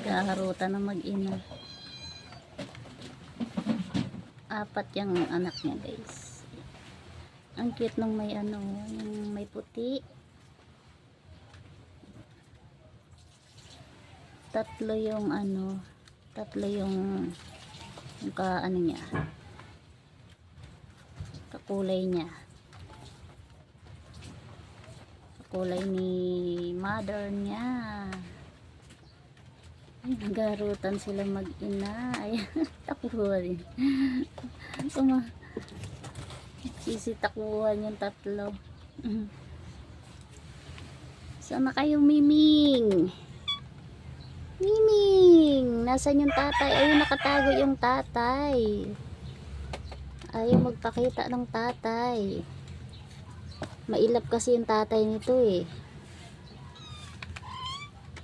Naghaharutan ng mag-ina. Apat yung anak niya, guys. Ang cute nung may ano, yung may puti. Tatlo yung ano, tatlo yung ano niya, kakulay niya. Kakulay ni mother niya. Ay, nagarutan sila mag-ina. Ayan, takbuhan din. Sisitakbuhan yung tatlo. Sana kayo, Miming? Miming! Nasaan yung tatay? Ayun, nakatago yung tatay. Ayaw magpakita ng tatay. Mailap kasi yung tatay nito eh.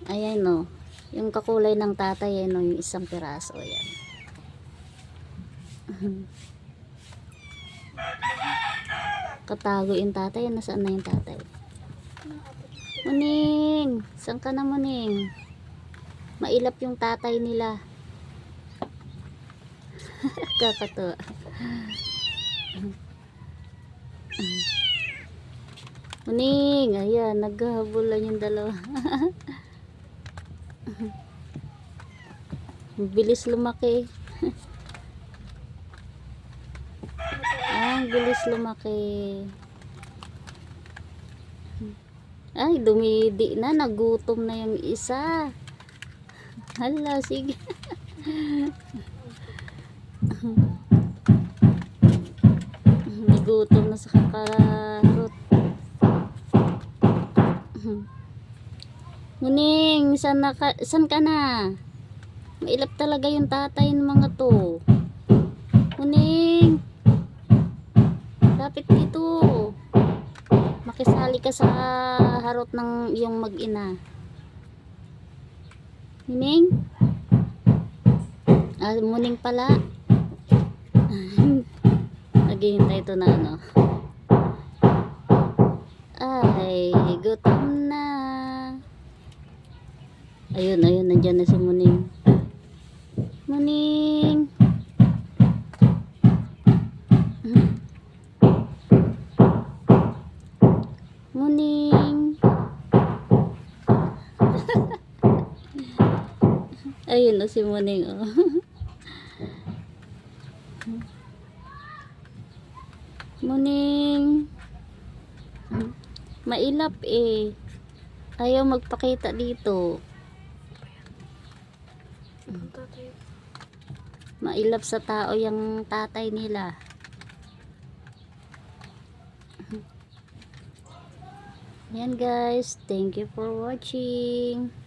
Ayan o. Yung kakulay ng tatay, ayan o, yung isang piraso. Ayan. Katago yung tatay. Nasaan na yung tatay? Muning! Saan ka na, Muning? Mailap yung tatay nila. Kakatuwa. Muning! Ayan, naghahabulan yung dalawa. Bilis lumaki. Ang bilis lumaki. Ay, dumidi na. Nagutom na yung isa. Hala, sige. Nagutom na sa kakarot. Muning, saan ka na? Mailap talaga yung tatay ng mga to. Muning, lapit dito. Makisali ka sa harot ng iyong mag-ina. Muning? Muning pala. Naghihintay ito na ano. Ay, gutom na. Ayun, ayun, nandyan na si Muning. Muning. Muning. Ayun na si Muning, oh. Muning. Mailap eh. Ayaw magpakita dito. Mailap sa tao yung tatay nila. Yan guys, thank you for watching.